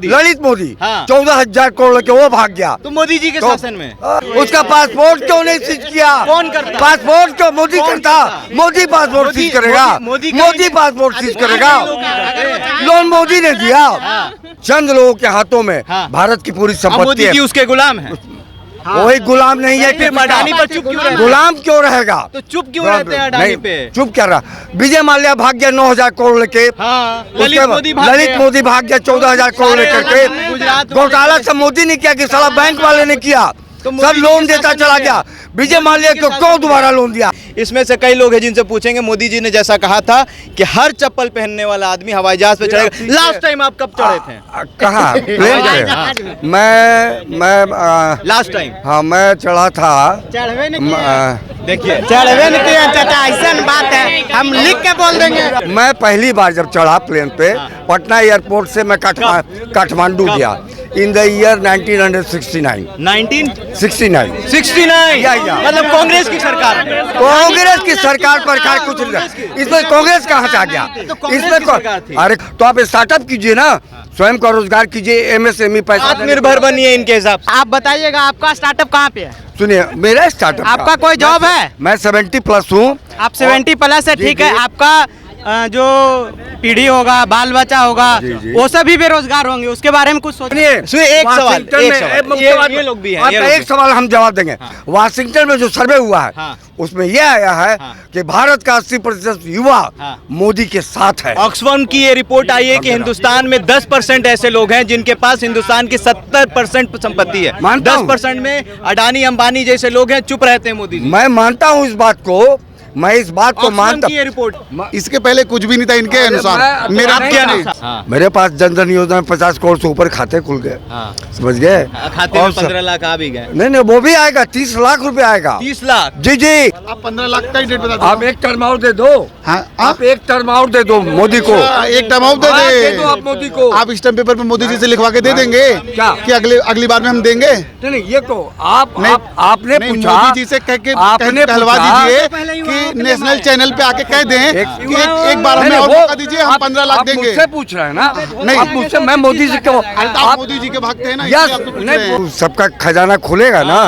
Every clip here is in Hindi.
ललित मोदी हाँ। 14,000 करोड़ लेके वो भाग गया। तो मोदी जी के शासन में उसका पासपोर्ट क्यों नहीं सीज किया? कौन करता? पासपोर्ट क्यों मोदी करता? मोदी पासपोर्ट सीज करेगा। मोदी पासपोर्ट सीज करेगा। लोन मोदी ने दिया। चंद लोगों के हाथों में भारत की पूरी संपत्ति मोदी है। जी उसके गुलाम है। वही गुलाम नहीं है। फिर अडानी पर चुप क्यों रहते हैं? गुलाम क्यों रहेगा? तो चुप क्यों रहते हैं अडानी पे? चुप क्या रहा? विजय माल्या भाग गया 9,000 करोड़ लेके। ललित मोदी भाग गया 14,000 करोड़ लेकर के। घोटाला सब मोदी ने किया कि साला बैंक वाले ने किया। सब लोन देता चला गया। विजय माल्या को क्यों दोबारा लोन दिया? इसमें से कई लोग हैं जिनसे पूछेंगे, मोदी जी ने जैसा कहा था कि हर चप्पल पहनने वाला आदमी हवाई जहाज पे चढ़ेगा। लास्ट टाइम आप कब चढ़े थे? कहाँ? प्लेन पे? मैं लास्ट टाइम हाँ मैं चढ़ा था। देखिए चढ़वे नहीं किया चाचा, ऐसा बात है, हम लिख के बोल देंगे। मैं पहली बार जब चढ़ा प्लेन पे पटना एयरपोर्ट से मैं काठमांडू गया इन द ईयर 1969। 1969 मतलब कांग्रेस की सरकार में। कांग्रेस की सरकार पर कुछ नहीं। इसमें कांग्रेस कहाँ से आ गया? इसमें अरे तो आप स्टार्टअप कीजिए ना, स्वयं का रोजगार कीजिए, एमएसएमई पैसा आत्मनिर्भर बनिए इनके हिसाब से। आप बताइएगा आपका स्टार्टअप कहाँ पे है? सुनिए मेरा स्टार्टअप आपका कोई जॉब है? मैं 70+ हूँ। आप 70+ है, ठीक है। आपका जो पीढ़ी होगा, बाल बच्चा होगा, वो सभी बेरोजगार होंगे, उसके बारे में कुछ सोचिए। एक सवाल ये लोग भी हैं। एक सवाल हम जवाब देंगे। वाशिंगटन में जो सर्वे हुआ है उसमें यह आया है कि भारत का 80% युवा मोदी के साथ है। ऑक्सफैम की ये रिपोर्ट आई है कि हिंदुस्तान में 10% ऐसे लोग हैं जिनके पास हिंदुस्तान की 70% संपत्ति है। 10% में अडानी अंबानी जैसे लोग हैं, चुप रहते हैं मोदी जी। मैं मानता हूँ इस बात को, मैं इस बात को मानता हूँ। ये रिपोर्ट इसके पहले कुछ भी नहीं था इनके अनुसार। मेरा क्या नहीं? मेरे पास जन धन योजना में 50 करोड़ से ऊपर खाते खुल गए। समझ गए? खाते में 15 लाख आ भी गए। नहीं वो भी आएगा। 30 लाख रुपए आएगा। 30 लाख? जी आप 15 लाख का ही डेट बता दो। आप एक टर्म आउट दे दो। आप एक टर्म आउट दे दो मोदी को। एक टर्म आउट दे दो आप मोदी को। आप स्टैम्प पेपर पे मोदी जी से लिखवा के दे देंगे क्या कि अगली बार में हम देंगे? नहीं ये तो आपने पूछा, मोदी जी से कह के कहलवा दीजिए कि नेशनल चैनल पे आके कह दें कि एक बार हमें और मौका दीजिए, हम 15 लाख देंगे। मुझसे पूछ रहे हैं ना? नहीं आप मुझसे, मैं मोदी जी को। आप मोदी जी के भक्त हैं ना, यस नहीं, सबका खजाना खुलेगा ना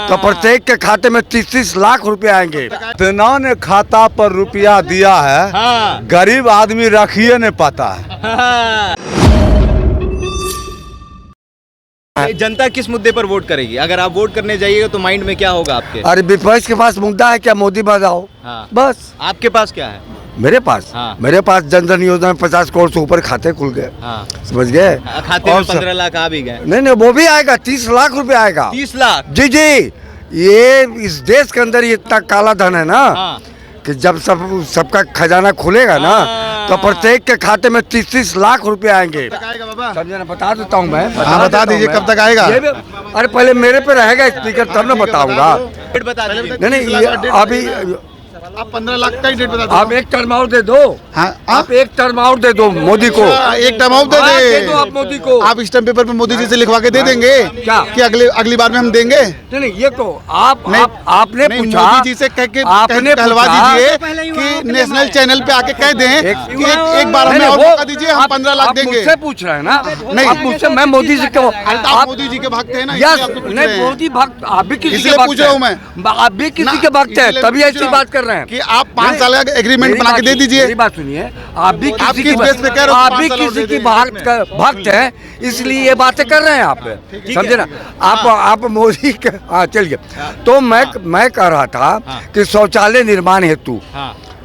तो प्रत्येक के खाते में 30 लाख रुपए आएंगे। इतना ने खाता पर रुपया दिया है, गरीब आदमी रखिए नहीं पाता है। जनता किस मुद्दे पर वोट करेगी? अगर आप वोट करने जाइएगा तो माइंड में क्या होगा आपके? अरे विपक्ष के पास मुद्दा है क्या? मोदी बजाओ। बस। आपके पास क्या है? मेरे पास मेरे पास जन धन योजना में 50 करोड़ से ऊपर खाते खुल गए। समझ गए? खाते में 15 लाख आ भी गए। नहीं वो भी आएगा। 30 लाख रुपए आएगा। 30 लाख? जी ये इस देश के अंदर इतना काला धन है ना कि जब सबका खजाना खुलेगा ना तो प्रत्येक के खाते में 30 लाख रुपए आएंगे। समझे ना? बता देता हूँ मैं। बता दीजिए कब तक आएगा? अरे पहले मेरे पे रहेगा स्पीकर तब ना बताऊंगा। बता नहीं अभी आप 15 लाख का ही डेट बता दो। आप एक टर्म आउट दे दो। आप एक टर्म आउट दे दो मोदी को। एक टर्म आउट दे दो आप मोदी को। आप स्टैम्प पेपर पे मोदी जी से लिखवा के दे देंगे क्या कि अगली बार में हम देंगे? नहीं ये तो आपने पूछा, मोदी जी से कह के कहलवा दीजिए कि नेशनल चैनल पे आके कह दें कि एक बार हमें और मौका दीजिए, हम 15 लाख देंगे। मुझसे पूछ रहे हैं ना? नहीं आप मुझसे, मैं मोदी जी को। आप मोदी जी के भक्त हैं ना? यस नहीं मोदी भक्त आप भी किसी के पूछ रहा हूँ मैं। आप भी किसी के भक्त हैं तभी ऐसी बात कर रहे हैं कि आप 5 साल का एग्रीमेंट बना के दे दीजिए। मेरी बात सुनिए, आप भी किसी की भक्त हैं इसलिए ये बातें कर रहे हैं आप। समझे ना? आप मोदी के। हाँ चलिए। तो मैं कह रहा था कि शौचालय निर्माण हेतु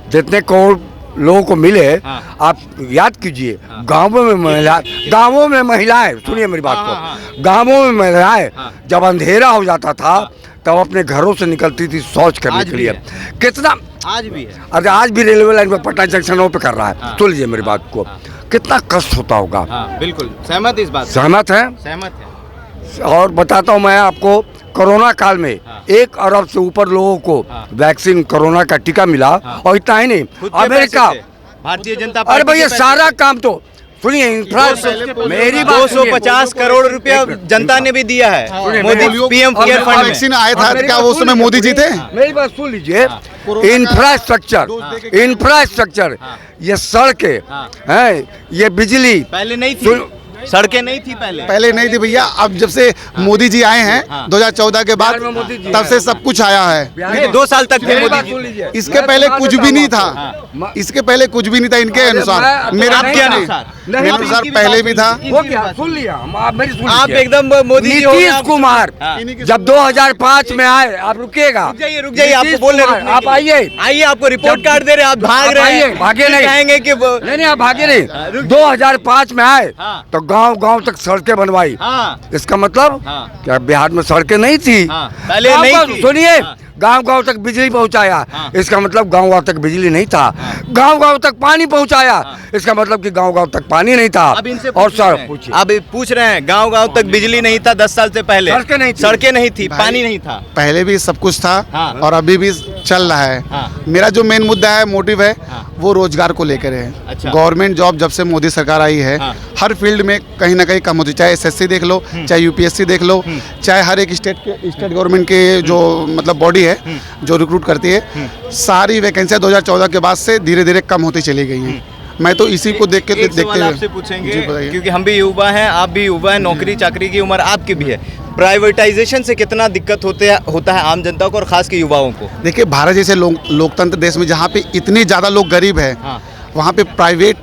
जितने करोड़ लोगों को मिले, आप याद कीजिए गांवों में महिलाएं, सुनिए मेरी बात को, गांवों में महिलाएं जब अंधेरा हो जाता था तब अपने घरों से निकलती थी शौच करने के लिए। कितना आज भी है? अरे आज भी रेलवे लाइन पे पटना जंक्शनों पे कर रहा है। सुन लीजिए मेरी बात को, कितना कष्ट होता होगा। बिल्कुल सहमत इस बात। सहमत है? सहमत है। और बताता हूँ मैं आपको, कोरोना काल में 1 अरब से ऊपर लोगों को वैक्सीन कोरोना का टीका मिला। और इतना ही नहीं, अमेरिका, भारतीय जनता पार्टी, अरे भैया सारा काम तो सुनिए, मेरी 250 करोड़ रुपया जनता ने भी दिया है। Modi PM care fund vaccine आया था, क्या वो समय मोदी जी थे? मेरी बात सुन लीजिए। इंफ्रास्ट्रक्चर, ये सड़कें हैं, ये बिजली पहले नहीं थी। सड़कें नहीं थी पहले? पहले नहीं थी भैया, अब जब से मोदी जी आए हैं 2014 के बाद तब से सब कुछ आया है। नहीं, 2 साल तक थे मोदी जी। इसके पहले कुछ भी नहीं था, इसके पहले कुछ भी नहीं था इनके अनुसार, मेरे अनुसार पहले भी था। वो क्या सुन लिया आप मेरी सुन आप लीजिए। एकदम मोदी जी हो गए, नीतीश आप- कुमार जब 2005 में आए, आप रुकिएगा, रुक जाइए आपको बोल रहे हैं, आप आइए, आइए आपको रिपोर्ट कार्ड दे रहे हैं, आप भाग रहे हैं, भागे नहीं, कहेंगे कि नहीं आप भागे नहीं। 2005 में आए तो गांव-गांव तक सड़कें बनवाई, इसका मतलब क्या बिहार में सड़कें नहीं थी? पहले नहीं थी। सुनिए, गांव-गांव तक बिजली पहुंचाया, इसका मतलब गांव-गांव तक बिजली नहीं था। गांव-गांव तक पानी पहुंचाया, इसका मतलब कि गांव-गांव तक पानी नहीं था। अब इनसे और सर अब पूछ रहे हैं, गांव-गांव तक बिजली नहीं था 10 साल से पहले, सड़कें नहीं थी, पानी नहीं था, पहले भी सब कुछ था और अभी भी चल रहा है। मेरा जो मेन मुद्दा है, मोटिव है, वो रोजगार को लेकर है। अच्छा। गवर्नमेंट जॉब जब से मोदी सरकार आई है, हर फील्ड में कहीं ना कहीं कम होती, चाहे एसएससी देख लो, चाहे यूपीएससी देख लो, चाहे हर एक स्टेट गवर्नमेंट के जो मतलब बॉडी है जो रिक्रूट करती है, सारी वैकेंसियां 2014 के बाद से धीरे धीरे कम होती चली गई हैं। मैं तो इसी को देख के एक देखते सवाल हुए आपसे पूछेंगे, जी, बताइए। क्योंकि हम भी युवा हैं, आप भी युवा हैं, नौकरी चाकरी की उम्र आपकी भी है, प्राइवेटाइजेशन से कितना दिक्कत होता है आम जनता को और खास के युवाओं को? देखिए, भारत जैसे लोकतंत्र देश में जहाँ पे इतने ज़्यादा लोग गरीब है, वहाँ पे प्राइवेट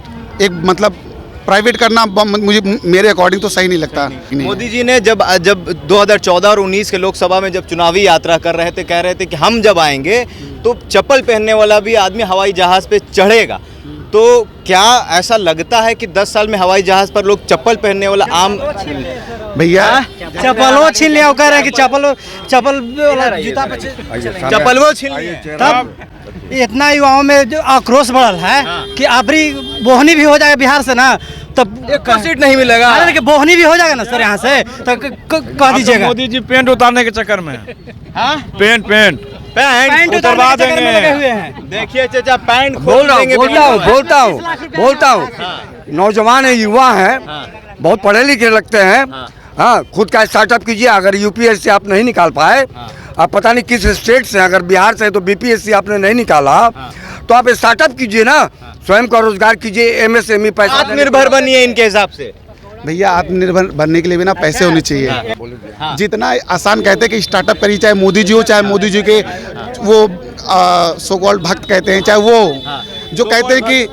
करना मुझे मेरे अकॉर्डिंग तो सही नहीं लगता। मोदी जी ने जब 2014 और 19 के लोकसभा में जब चुनावी यात्रा कर रहे थे, कह रहे थे कि हम जब आएंगे तो चप्पल पहनने वाला भी आदमी हवाई जहाज पे चढ़ेगा, तो क्या ऐसा लगता है कि 10 साल में हवाई जहाज पर लोग चप्पल पहनने वाला आम भैया चप्पलों छीन लिया, कह रहे हैं कि चप्पल जूता पे चप्पल वो छीन लिए? तब इतना युवाओं में जो आक्रोश बढ़ल है कि आपरी बोहनी भी हो जाएगा बिहार से ना, तब एक सीट नहीं मिलेगा। अरे कि बोहनी भी हो जाएगा ना सर यहाँ से, तो कह दीजिएगा। मोदी जी पेंट उतारने के चक्कर में पैंट उतरवा उतारने के चक्कर में लगे देंगे। हुए हैं। देखिए चाचा, पैंट बोल रहा हूँ, बोलता हूँ, नौजवान है, युवा है, बहुत पढ़े लिखे लगते हैं। हाँ, खुद का स्टार्टअप कीजिए। अगर यूपीएससी आप नहीं निकाल पाए, आप पता नहीं किस स्टेट से, अगर बिहार से तो बीपीएससी आपने नहीं निकाला, तो आप स्टार्टअप कीजिए ना, स्वयं का रोजगार कीजिए, एमएसएमई पैसा आत्मनिर्भर बनिए इनके हिसाब से। भैया, आत्मनिर्भर बनने के लिए भी ना पैसे होने चाहिए। जितना आसान कहते हैं कि स्टार्टअप करिए, चाहे मोदी जी हो, चाहे मोदी जी के वो सो कॉल्ड भक्त कहते हैं, चाहे वो जो कहते हैं कि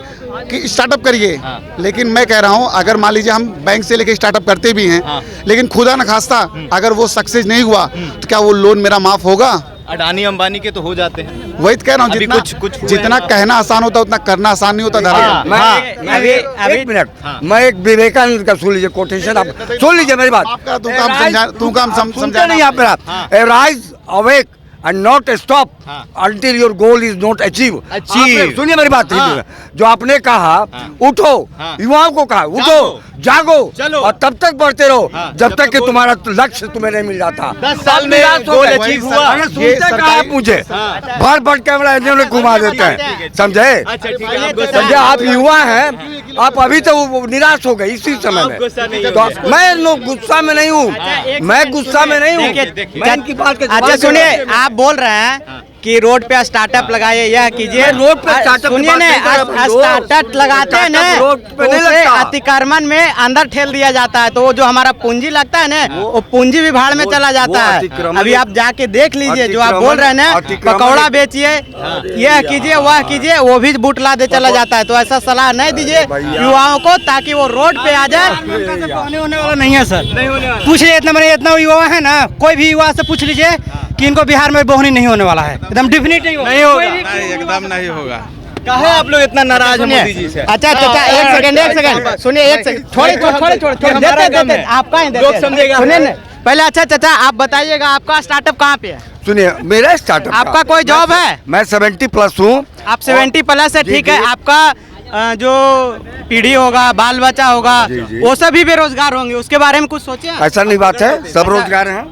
स्टार्टअप करिए, लेकिन मैं कह रहा हूं, अगर मान लीजिए हम बैंक से लेके स्टार्टअप करते भी हैं, लेकिन खुदा न खास्ता अगर वो सक्सेस नहीं हुआ तो क्या वो लोन मेरा माफ होगा? अडानी अंबानी के तो हो जाते हैं। वही तो कह रहा हूँ, अभी जितना जितना कहना आसान होता उतना करना आसान नहीं होता। एक मिनट, मैं एक विवेकानंद का सुन लीजिए कोटेशन, आप सुन लीजिए मेरी बात। आपका तू काम समझा नहीं आप मेरा। Arise, awake and not stop until your goal is not achieve। सुनिए मेरी बात, जो आपने कहा, उठो, युवाओं को कहा उठो, जागो, और तब तक बढ़ते रहो जब तक कि तुम्हारा लक्ष्य तुम्हें नहीं मिल जाता। 10 साल में गोल अचीव हुआ। अरे सुनते कहा आप मुझे, भर कैमरा इन्होंने घुमा देते हैं, समझे? समझे? आप युवा हैं, आप अभी तो निराश हो गए इसी समय में। तो मैं गुस्सा में नहीं हूँ, मैं गुस्सा में नहीं हूँ, मैं इनकी बात के अच्छा सुनिए, आप बोल रहे हैं कि रोड पे स्टार्टअप लगाइए, यह कीजिए। रोड पे स्टार्टअप सुनिए ना, स्टार्टअप लगाते हैं ना, रोड पे नहीं उसे लगता। अतिक्रमण में अंदर ठेल दिया जाता है, तो वो जो हमारा पूंजी लगता है ना, वो पूंजी भी भाड़ में चला जाता है। अभी आप जाके देख लीजिए, जो आप बोल रहे हैं ना, पकौड़ा बेचिए, यह कीजिए, वह कीजिए, वो भी बूट ला दे चला जाता है। तो ऐसा सलाह नहीं दीजिए युवाओं को, ताकि वो रोड पे आ जाए। होने वाला नहीं है सर, पूछ लीजिए, इतना युवा है ना, कोई भी युवा से पूछ लीजिए कि इनको बिहार में बोहनी नहीं होने वाला है, एकदम डेफिनेट नहीं होगा। एकदम नहीं होगा। काहे आप लोग इतना नाराज हैं मोदी जी से? अच्छा चाचा, एक सेकंड सुनिए, एक सेकंड, छोड़िए, देते आपका ही देते, लोग समझेगा। सुनिए ना पहले। अच्छा चाचा, आप बताइएगा आपका स्टार्टअप कहाँ पे है? सुनिए, मेरा स्टार्टअप, आपका कोई जॉब है? मैं 70+ हूँ। आप 70+ है, ठीक है। आपका जो पीढ़ी होगा, बाल बच्चा होगा, वो सभी बेरोजगार होंगे, उसके बारे में कुछ सोचे? ऐसा नहीं बात है, सब रोजगार हैं।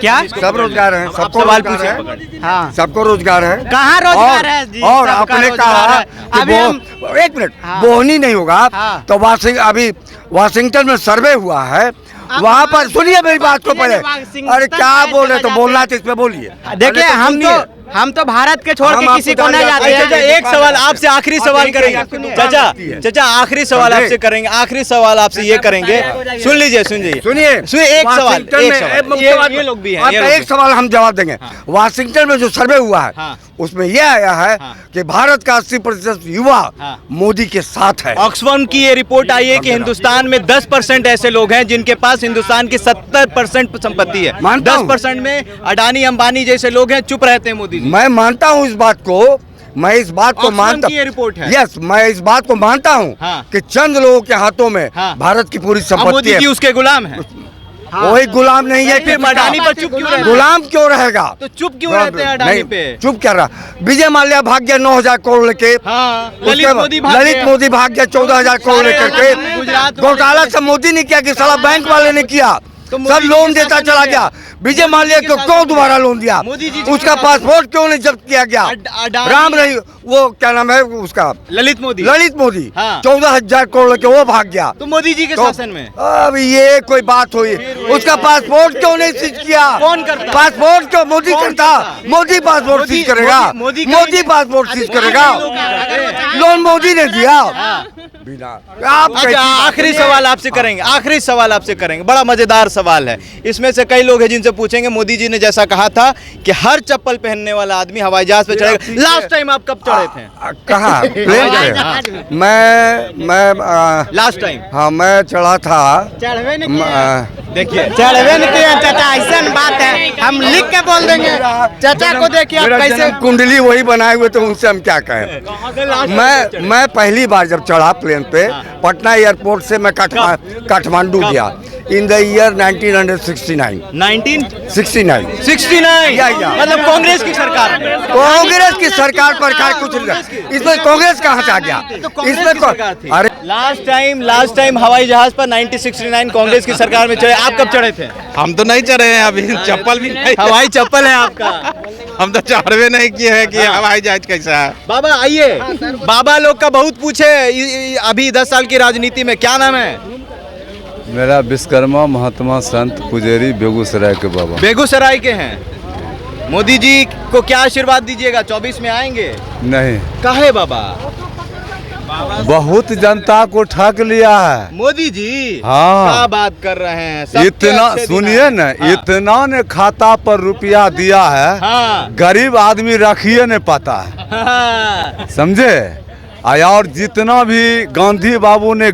क्या सब रोजगार हैं, सबको सवाल रोजगार है। पूछिए। हाँ, सबको रोजगार है। कहाँ रोजगार है जी? और सबका आपने रोजगार कहा है। कि अभी हम एक मिनट, बोहनी नहीं होगा, हाँ। तो अभी वाशिंगटन में सर्वे हुआ है, वहाँ पर सुनिए मेरी बात को पहले। अरे क्या बोल रहे, तो बोलना है तो इस पे बोलिए। देखिए, हम तो हम तो भारत के छोड़ हम के किसी आपको को नहीं जानते जाते हैं। चाचा हैं। एक सवाल आपसे आखिरी सवाल करेंगे चाचा आखिरी सवाल समझे? आपसे करेंगे आखिरी सवाल आपसे ये करेंगे सुन लीजिए सुनिए सुनिए एक सवाल वाशिंगटन में ये लोग भी हैं आपका एक सवाल हम जवाब देंगे। वाशिंगटन में जो सर्वे हुआ है हाँ। उसमें यह आया है कि भारत का 80% युवा मोदी के साथ है। ऑक्सफैम की ये रिपोर्ट आई है कि हिंदुस्तान में 10% ऐसे लोग हैं जिनके पास हिंदुस्तान की 70% संपत्ति है। मानता हूं। 10% में अडानी अंबानी जैसे लोग हैं, चुप रहते हैं मोदी जी। मैं मानता हूँ इस बात को, मैं इस बात को ऑक्सफैम मानता की ये रिपोर्ट है। यस, मैं इस बात को मानता हूँ हाँ। कि चंद लोगों के हाथों में हाँ। भारत की पूरी अब संपत्ति मोदी है। जी उसके गुलाम हैं। कोई गुलाम नहीं है। फिर अडानी पर चुप क्यों रहते हैं? गुलाम क्यों रहेगा? तो चुप क्यों रहते हैं अडानी नहीं, पे? चुप क्या रहा? विजय माल्या भाग गया 9,000 करोड़ लेके। हाँ, उसके ललित बाद मोदी भाग ललित गया। मोदी भाग गया 14,000 करोड़ लेकर के। गुजरात घोटाला सब मोदी ने किया कि साला बैंक वाले ने किया। तो मोदी सब जी लोन के देता शासन चला में गया। विजय माल्या को क्यों दोबारा लोन दिया? मोदी जी के उसका शासन पासपोर्ट क्यों नहीं जब्त किया गया? अडानी- राम रही, वो क्या नाम है उसका, ललित मोदी ललित मोदी। हाँ। 14,000 करोड़ लेके वो भाग गया। तो मोदी जी के तो शासन में अब ये कोई बात हुई? उसका पासपोर्ट क्यों नहीं सीज किया? कौन करता? पासपोर्ट क्यों मोदी कौन करता? करता? मोदी पासपोर्ट मोदी- सीज करेगा। मोदी- मोदी पासपोर्ट सीज करेगा। लोन मोदी ने दिया बिना। आप अच्छा कैसी आखिरी सवाल आपसे करेंगे, आखिरी सवाल आपसे करेंगे, बड़ा मजेदार सवाल है। इसमें से कई लोग हैं जिनसे पूछेंगे, मोदी जी ने जैसा कहा था कि हर चप्पल पहनने वाला आदमी हवाई जहाज पे चढ़ेगा। लास्ट टाइम आप कब चढ़े थे? कहाँ प्लेन पे? मैं लास्ट टाइम हाँ मैं चढ़ा था। चढ़वे नहीं म- किए। देखिए चढ़वे नहीं किए चाचा, ऐसा बात है, हम लिख के बोल देंगे। चाचा को देखिए आप मेरा कैसे जन्म कुंडली वही बनाए हुए, तो उनसे हम क्या कहें। मैं पहली बार जब चढ़ा प्लेन पे पटना एयरपोर्ट से मैं काठमांडू गया इन द ईयर 1969। 1969 या। मतलब कांग्रेस की सरकार में। कांग्रेस की सरकार पर क्या कुछ नहीं, इसमें कांग्रेस कहाँ से आ गया? इसमें सरकार थी। अरे लास्ट टाइम हवाई जहाज पर 1969 कांग्रेस की सरकार में चढ़े। आप कब चढ़े थे? हम तो नहीं चढ़े हैं अभी, चप्पल भी नहीं। हवाई चप्पल है आपका। हम तो चढ़वे नहीं किए हैं कि हवाई जहाज कैसा है। बाबा आइए, बाबा लोग का बहुत पूछे अभी 10 साल की राजनीति में। क्या नाम है? मेरा विश्वकर्मा महात्मा संत पुजेरी बेगूसराय के बाबा। बेगूसराय के हैं। मोदी जी को क्या आशीर्वाद दीजिएगा? 24 में आएंगे? नहीं, काहे बाबा? बहुत जनता को ठग लिया है मोदी जी हाँ। क्या बात कर रहे हैं? सबके इतना अच्छे दिन सुनिए हैं। न, हाँ। इतना ने खाता पर रुपया दिया है, हाँ। गरीब आदमी रखिए नहीं पाता है, हाँ। समझे? और जितना भी गांधी बाबू ने